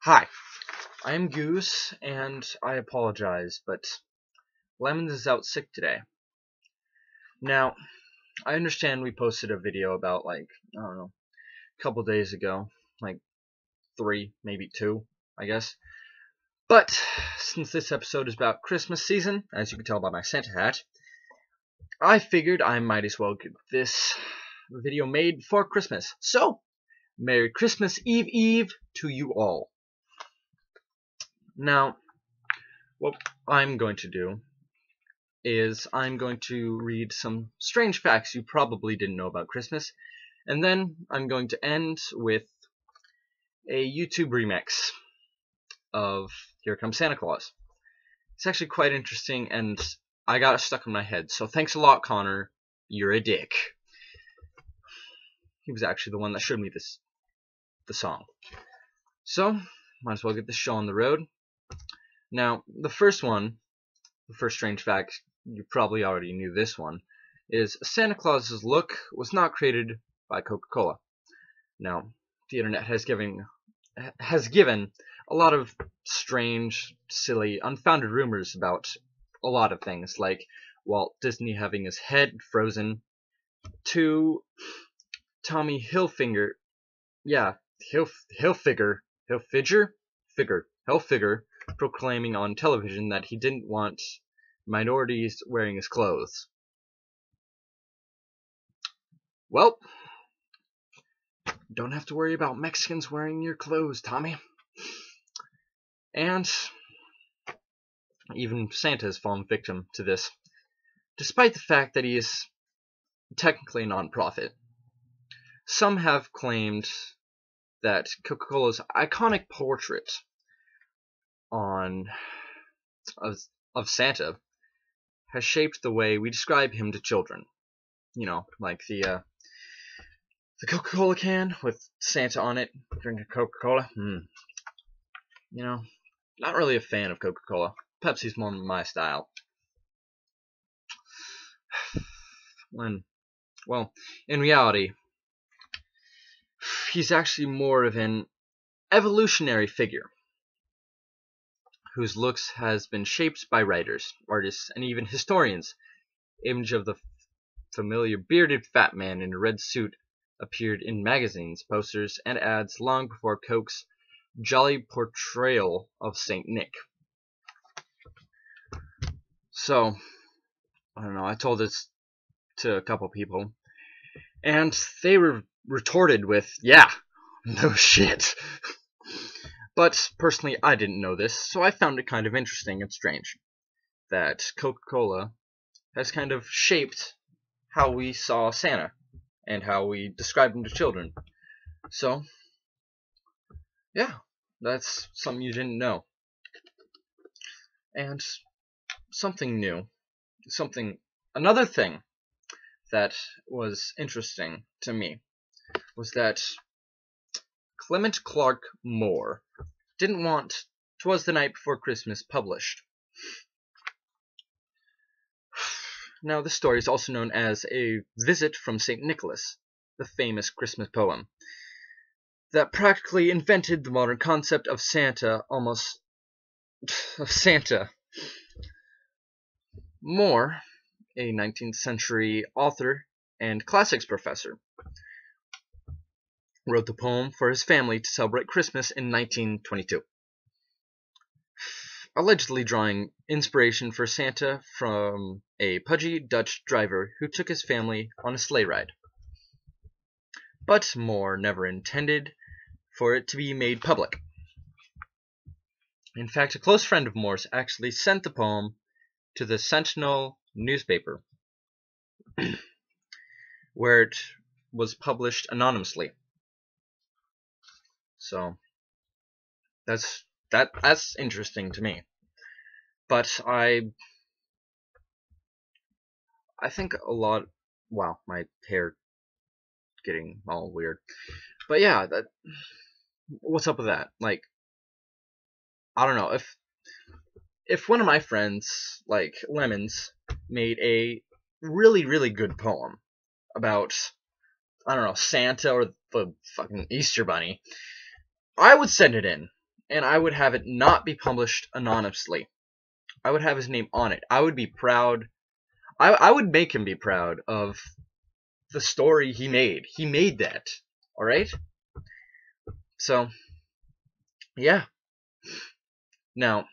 Hi, I am Goose, and I apologize, but Lemons is out sick today. Now, I understand we posted a video about, I don't know, a couple days ago, like 3, maybe 2, I guess. But, since this episode is about Christmas season, as you can tell by my Santa hat, I figured I might as well get this video made for Christmas. So, Merry Christmas Eve to you all. Now, what I'm going to do is I'm going to read some strange facts you probably didn't know about Christmas, and then I'm going to end with a YouTube remix of Here Comes Santa Claus. It's actually quite interesting, and I got it stuck in my head, so thanks a lot, Connor. You're a dick. He was actually the one that showed me the song. So, might as well get this show on the road. Now, the first strange fact, you probably already knew this one, is Santa Claus's look was not created by Coca-Cola. Now, the internet has given a lot of strange, silly, unfounded rumors about a lot of things, like Walt Disney having his head frozen, to Tommy Hilfiger proclaiming on television that he didn't want minorities wearing his clothes. Well, don't have to worry about Mexicans wearing your clothes, Tommy. And even Santa has fallen victim to this, despite the fact that he is technically a non-profit. Some have claimed that Coca-Cola's iconic portrait of Santa has shaped the way we describe him to children. You know, like the Coca-Cola can with Santa on it, drinking Coca-Cola. You know, not really a fan of Coca-Cola. Pepsi's more my style. Well, in reality, he's actually more of an evolutionary figure whose looks has been shaped by writers, artists, and even historians. Image of the familiar bearded fat man in a red suit appeared in magazines, posters, and ads long before Coke's jolly portrayal of Saint Nick. So, I don't know, I told this to a couple people, and they were retorted with, yeah, no shit. But personally, I didn't know this, so I found it kind of interesting and strange that Coca-Cola has kind of shaped how we saw Santa and how we described him to children. So, yeah, that's something you didn't know. And something new, another thing that was interesting to me was that Clement Clarke Moore didn't want 'Twas the Night Before Christmas published. Now, this story is also known as A Visit from St. Nicholas, the famous Christmas poem that practically invented the modern concept of Santa. Moore, a 19th century author and classics professor, wrote the poem for his family to celebrate Christmas in 1922, allegedly drawing inspiration for Santa from a pudgy Dutch driver who took his family on a sleigh ride. But Moore never intended for it to be made public. In fact, a close friend of Moore's actually sent the poem to the Sentinel newspaper, where it was published anonymously. So that's interesting to me. But I think a lot. Wow, my hair getting all weird. But yeah, what's up with that? Like, I don't know, if one of my friends, like Lemons, made a really, really good poem about, I don't know, Santa or the fucking Easter Bunny, I would send it in. and I would have it not be published anonymously. I would have his name on it. I would be proud. I would make him be proud of the story he made. He made that. Alright? So, yeah. Now,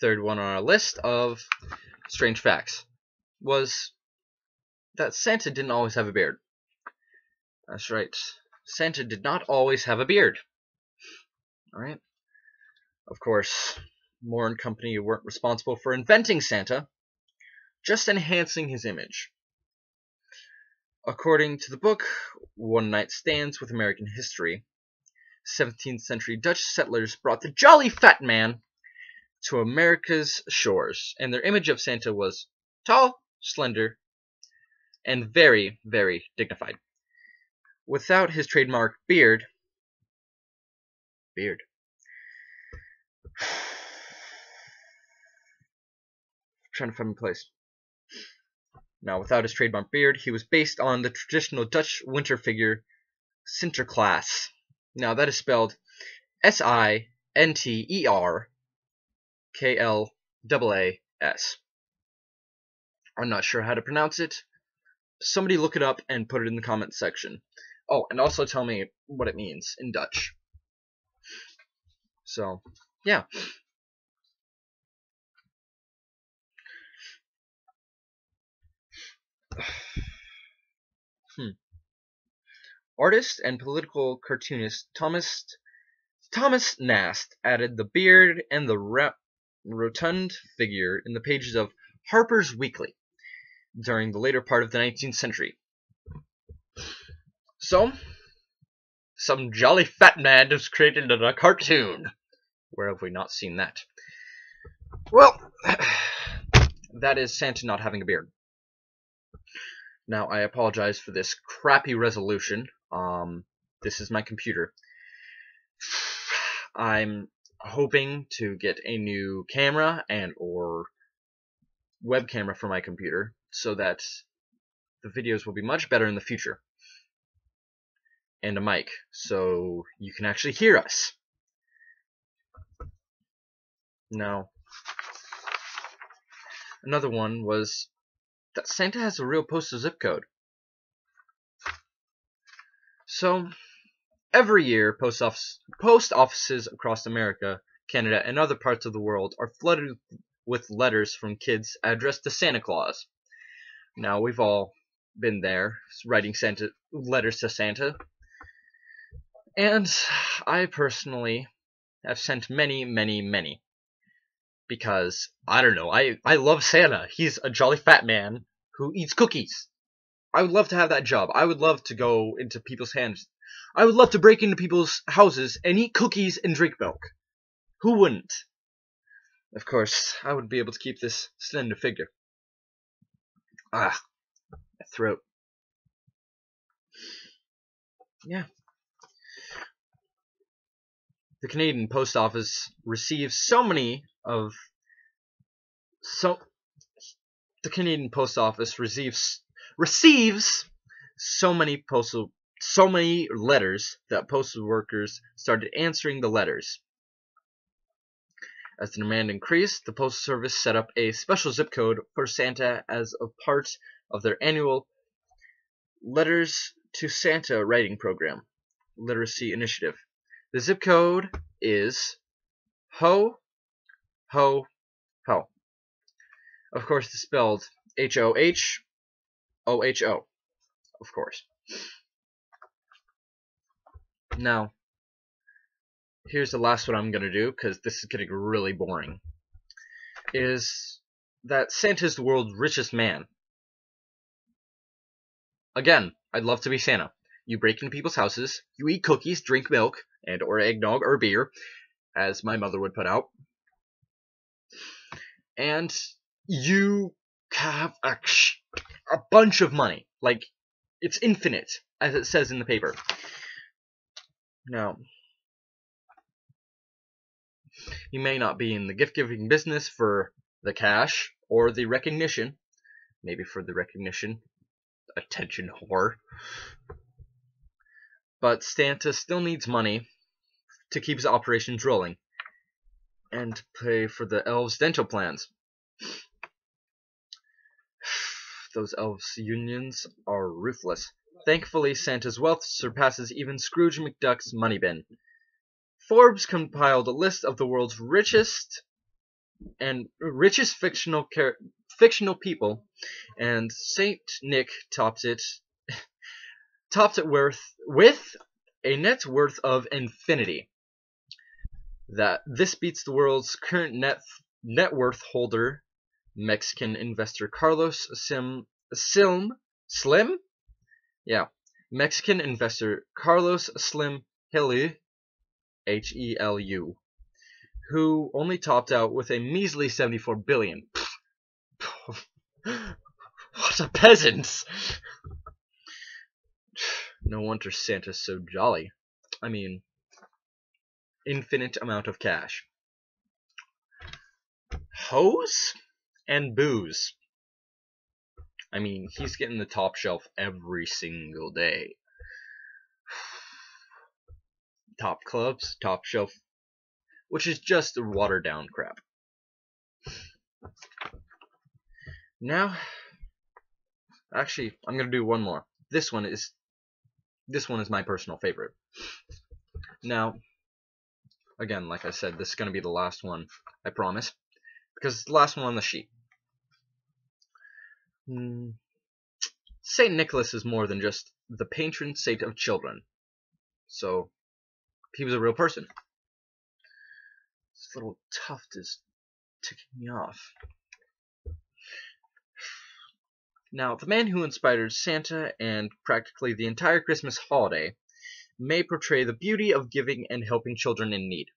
third one on our list of strange facts was that Santa didn't always have a beard. That's right. Santa did not always have a beard. Alright? Of course, Moore and Company weren't responsible for inventing Santa, just enhancing his image. According to the book One Night Stands with American History, 17th century Dutch settlers brought the jolly fat man to America's shores, and their image of Santa was tall, slender, and very, very dignified. Without his trademark beard, trying to find my place. Now, without his trademark beard, he was based on the traditional Dutch winter figure Sinterklaas. Now, that is spelled Sinterklaas. I'm not sure how to pronounce it. Somebody look it up and put it in the comments section. Oh, and also tell me what it means in Dutch. So, yeah. Artist and political cartoonist Thomas Nast added the beard and the rotund figure in the pages of Harper's Weekly during the later part of the 19th century. So, some jolly fat man was created in a cartoon. Where have we not seen that? Well, that is Santa not having a beard. Now, I apologize for this crappy resolution. This is my computer. I'm hoping to get a new camera and or web camera for my computer so that the videos will be much better in the future. And a mic so you can actually hear us. Now, another one was that Santa has a real postal zip code. So, every year, post offices across America, Canada, and other parts of the world are flooded with letters from kids addressed to Santa Claus. Now, we've all been there, writing letters to Santa. And I personally have sent many, many, many. Because, I don't know, I love Santa. He's a jolly fat man who eats cookies. I would love to have that job. I would love to go into people's hands. I would love to break into people's houses and eat cookies and drink milk. Who wouldn't? Of course, I would be able to keep this slender figure. My throat. Yeah. The Canadian Post Office receives so many letters that postal workers started answering the letters. As the demand increased, the Postal Service set up a special zip code for Santa as a part of their annual Letters to Santa writing program, literacy initiative. The zip code is Ho, Ho, Ho. Of course, it's spelled H-O-H-O-H-O. Of course. Now, here's the last one I'm going to do, because this is getting really boring. Is that Santa's the world's richest man. Again, I'd love to be Santa. You break into people's houses, you eat cookies, drink milk, and or eggnog or beer, as my mother would put out. And you have a bunch of money. Like, it's infinite, as it says in the paper. Now, you may not be in the gift-giving business for the cash or the recognition. Maybe for the recognition. Attention whore. But Santa still needs money to keep his operations rolling and to pay for the elves' dental plans. Those elves' unions are ruthless. Thankfully, Santa's wealth surpasses even Scrooge McDuck's money bin. Forbes compiled a list of the world's richest fictional people, and Saint Nick topped it with a net worth of infinity. This beats the world's current net worth holder, Mexican investor Carlos Slim. Yeah, Mexican investor Carlos Slim Helu, Helu, who only topped out with a measly 74 billion. What a peasant! No wonder Santa's so jolly. I mean, infinite amount of cash. Hose and booze. I mean, he's getting the top shelf every single day. Top clubs, top shelf, which is just watered down crap. Now, actually, I'm gonna do one more. This one is my personal favorite. Now, again, like I said, this is gonna be the last one, I promise, because it's the last one on the sheet. Saint Nicholas is more than just the patron saint of children. So, he was a real person. This little tuft is ticking me off. Now, the man who inspired Santa and practically the entire Christmas holiday may portray the beauty of giving and helping children in need.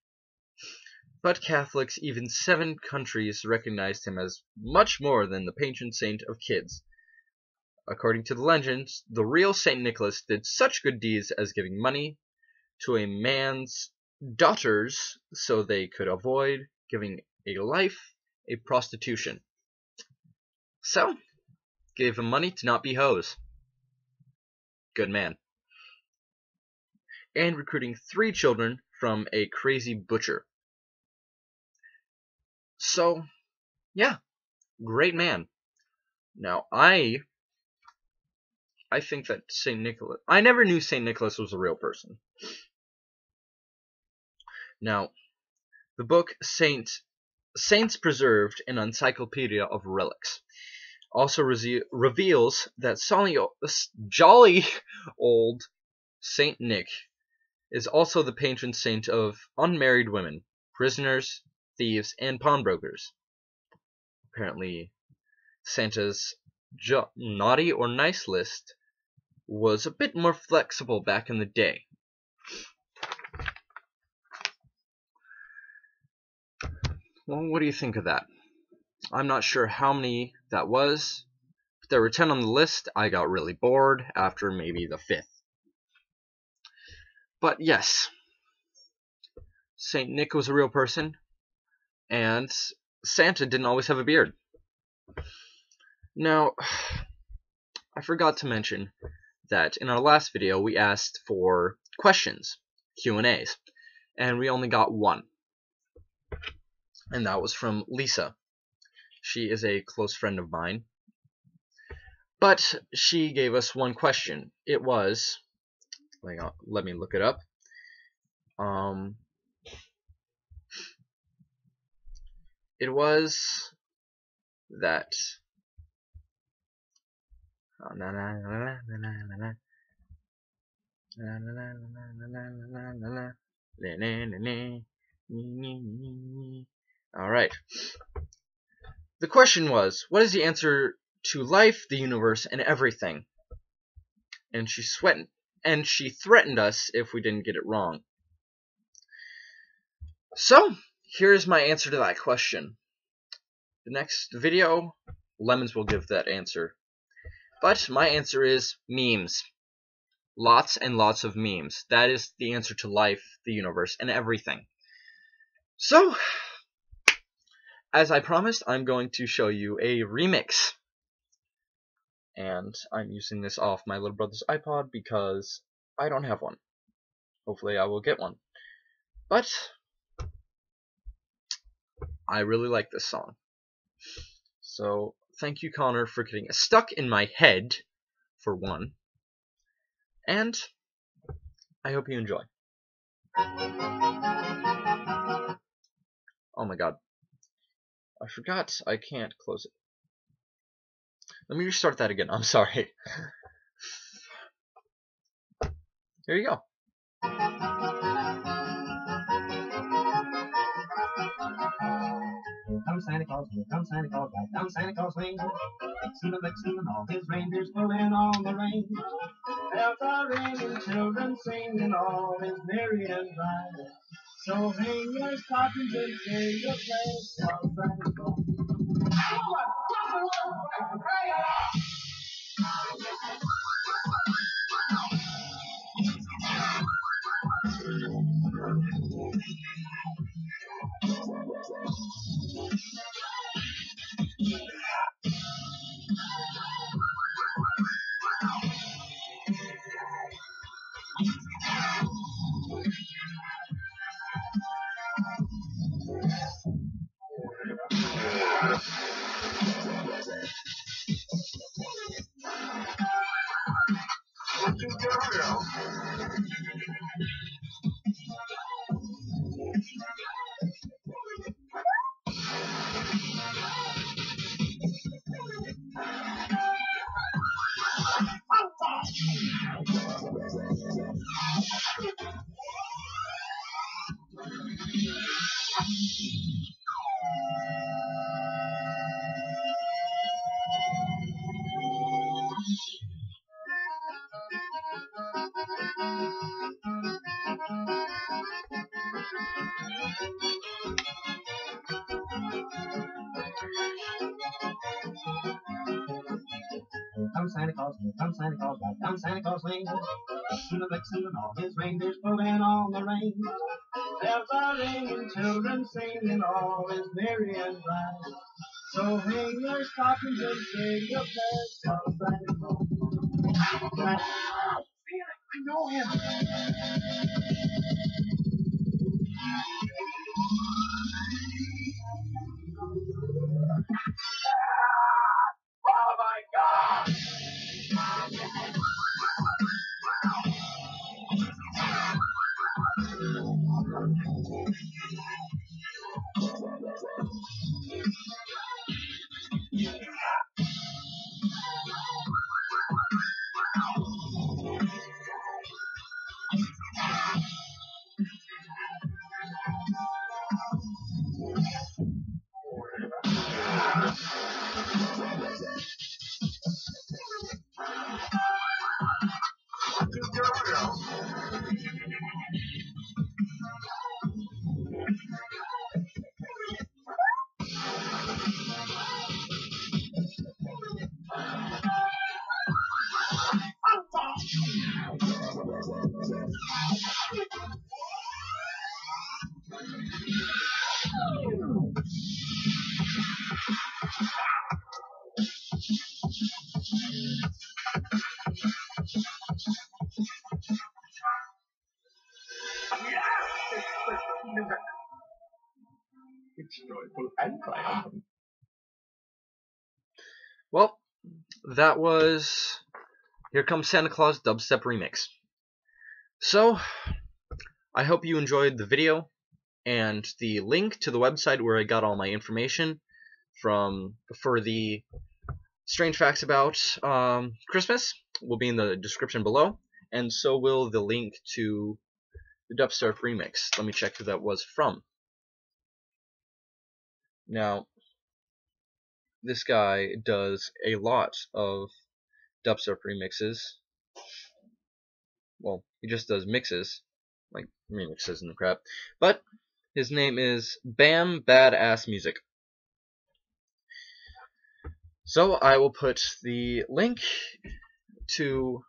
But Catholics, even 7 countries, recognized him as much more than the patron saint of kids. According to the legends, the real Saint Nicholas did such good deeds as giving money to a man's daughters so they could avoid giving a prostitution. So, gave him money to not be hoes. Good man. And recruiting 3 children from a crazy butcher. So, yeah, great man. Now, I think that St. Nicholas... I never knew St. Nicholas was a real person. Now, the book Saints Preserved, an Encyclopedia of Relics, also reveals that jolly old Saint Nick is also the patron saint of unmarried women, prisoners, thieves, and pawnbrokers. Apparently, Santa's naughty or nice list was a bit more flexible back in the day. Well, what do you think of that? I'm not sure how many that was. If there were 10 on the list, I got really bored after maybe the 5th. But yes, Saint Nick was a real person, and Santa didn't always have a beard. Now, I forgot to mention that in our last video we asked for questions, Q&As, and we only got one. And that was from Lisa. She is a close friend of mine. But she gave us one question. It was, let me look it up. It was that Alright. The question was, what is the answer to life, the universe, and everything? And she threatened us if we didn't get it wrong. So, here's my answer to that question. The next video, Lemons will give that answer. But my answer is memes. Lots and lots of memes. That is the answer to life, the universe, and everything. So, as I promised, I'm going to show you a remix. And I'm using this off my little brother's iPod because I don't have one. Hopefully I will get one. But I really like this song. So thank you, Connor, for getting it stuck in my head, for one. And I hope you enjoy. Oh my god. I forgot I can't close it. Let me restart that again. I'm sorry. Here you go. Here comes Santa Claus, right down Santa Claus Lane. Vixen and Vixen and all his reindeers pulling on the reins. Bells are ringing, children singing, all is merry and bright. So hang your stockings and say your prayers, 'cause Santa Claus. Here comes Santa Claus, right down Santa Claus Lane. Vixen and Vixen and all his reindeers pulling on the reins. Bells are ringing, children singing, all is merry and bright. So hang your stockings and say your prayers, 'cause Santa Claus. I know him. Oh my God! It's joyful and triumphant. Well, that was Here Comes Santa Claus Dubstep Remix. So, I hope you enjoyed the video, and the link to the website where I got all my information for the strange facts about Christmas will be in the description below, and so will the link to the Dubstep Remix. Let me check who that was from. Now, this guy does a lot of dubstep remixes. Well, he just does mixes, like remixes and crap. But his name is Bam Badass Music. So I will put the link to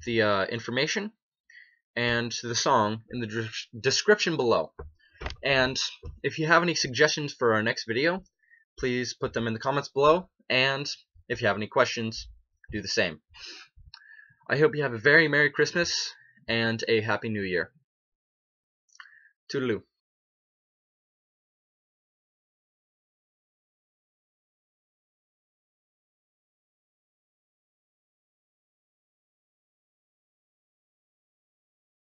the information and the song in the description below. And if you have any suggestions for our next video, please put them in the comments below, and if you have any questions, do the same. I hope you have a very Merry Christmas and a Happy New Year. Toodaloo.